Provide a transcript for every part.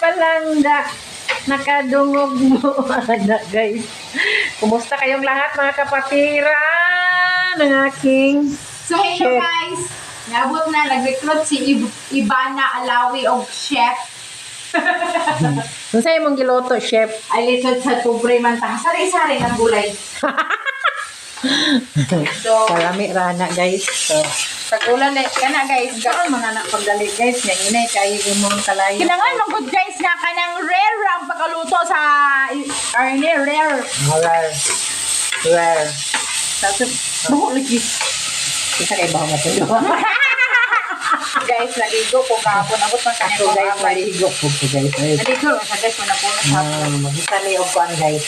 palangga. Nakadungog mo. Ana, guys. Kumusta kayong lahat mga kapatiran ng aking So hello guys, nabot na nag-recruit si Ivana Alawi og chef. Kung sa'yo mong giloto, chef. Ay lisod sa tubre man ta. Sari-sari ng gulay. So, Salami rana, guys. So, tagulan na kana guys. saan mga anak pagdali, guys? Yang inay, kayo imong kalayo. Kinangan man good guys nga kanang rare ang pagkaluto sa rare. Rare. Tapos, Buho lagi. kita kayo ba matulo? Guys, naligo ko kahapon. Abot man kanya Ako, ko guys, kapay. maligo po po, guys. Ayun. Naligo sa guys ko na po na Magkita ni Oguan, guys.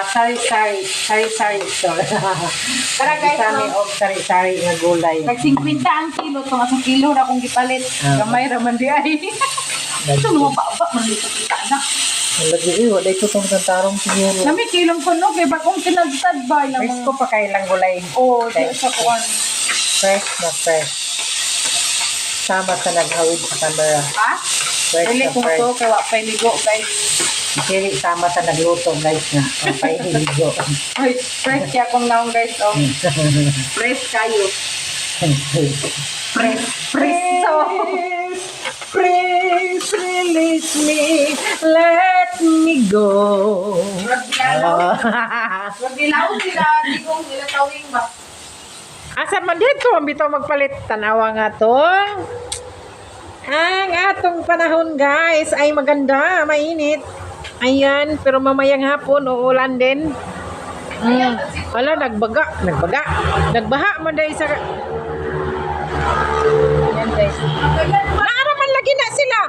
Sari-sari store. Tara, guys, Magkita ni no? Og sari-sari nga gulay. Nag 50 ang kilo. Ito nga kilo na akong gipalit. Gamay raman di ay. Ito naman ba man dito kita na. Lagi wala ito itong tantarong siguro. Nami kilong kuno kay bakong kinagtad ba lang. Fresh ko pa kailang gulay. Oh, di Okay. sa kuan. Fresh na fresh. Sama sa naghawid sa camera. Ha? Fresh Dili na kung fresh. to kay wa pay ligo guys. Sili sama sa nagluto, guys, nga. Kapay hiligo. Ay, fresh kaya kung naong guys oh. Fresh kayo. Preso. Please release me. Let me go. Wag dilaw sila di kong nila tawing ba. Asa man dito ang bitaw magpalit tanawa nga to. Ang atong panahon, guys, ay maganda, mainit. Ayan, pero mamayang hapon uulan din. Wala, nagbaha man dahil sa... Ayan, guys. Naaraman lagi na sila.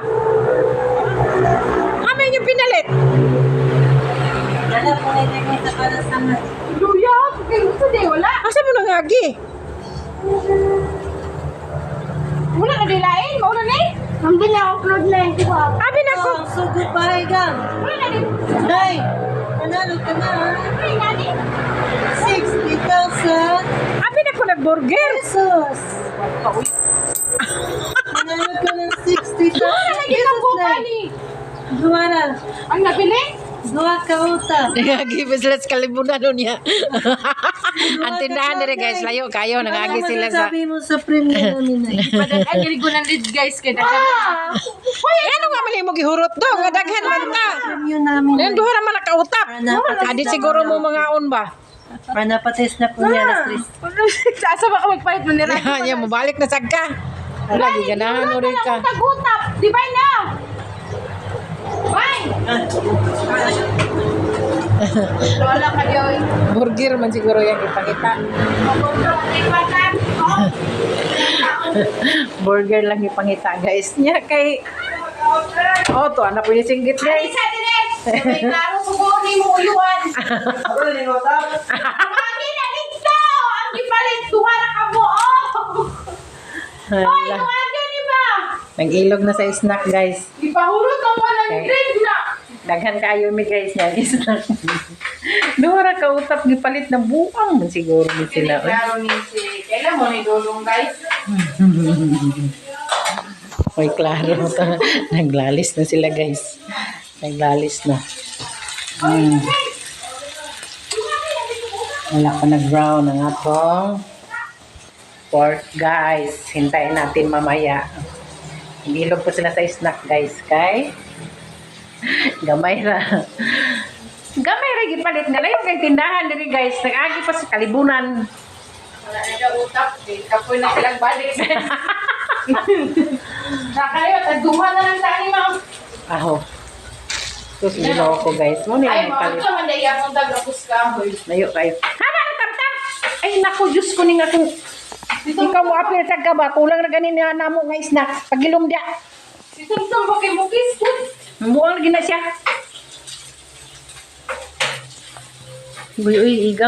Amin yung pinalit. Luya, kay gusto di wala. Asa mo nangagi? Wala na dilain, mauna ni. Ang bina-upload na yung kuha. Abi na ko. Sugod bahay ka. Wala na din. Day, nanalo ka na. Ay, nani. 60,000 Abi na ko nag-burger. pesos. Nanalo ka ng 60,000 Lagi ka buka Day. ni. Duwa na. Ang nabili? Duwa ka utang. Nangagi pa sila sa kalibunan nun niya. Ang tindahan nila, guys, layo kayo. Nangagi sila sa... Sabi mo sa premium namin. Padag ay gili ko ng lead guys kay dagan. Ano nga mali mo gihurot do? Nga daghan man ta. Premium namin. Yan duha ra man nakautap. Adi siguro mo mga on ba? Panapates na po niya na stress. Asa ba ka magpalit mo ni Ray? Yan, mabalik na sagka. Lagi ganahan uri ka. Tagutap, di ba na? Bye! Wala ka yoy. Burger man siguro yan ipakita. Burger lang ipangita, guys. Nya kay... Oh, to anak po yung singgit, guys. Isa dines! May klaro siguro ni mo uyuan. Lagi na dito! Ang ipalit, duwara ka mo! Ay, Hala. lagi ni ba? Nag-ilog na sa snack, guys. Ipahurot ang walang Okay. drink na. Daghan kayo mi, guys, yan. Snack. Duha ra ka utap gipalit na buang man siguro ni sila. Oy. Klaro ni si... Kailan mo ni Dulong guys? Oy, klaro. Naglalis na sila, guys. Naglalis na. Wala pa nag-brown ang atong pork, guys. Hintayin natin mamaya. Ilog po sila sa snack, guys. Kay gamay ra. Gamay ra gipalit nga layo kay tindahan diri, guys. Nag-agi pa sa kalibunan. Wala na ka utap. Kapoy na silang balik. Nakalayo, taduha na lang sa anima. Aho. Sus, ginawa ko, guys. Mo ni Ay, palit. mga man dahil akong tagapos ka. Layo kayo. Hama na tamtam. Ay naku, Diyos ko ning akong ikaw mo apil sa ka ba? Kulang na ganin na namo nga snack. Pagilumda. Si Tumtum ba kay Mukis? Buang lagi na siya. Uy, iga.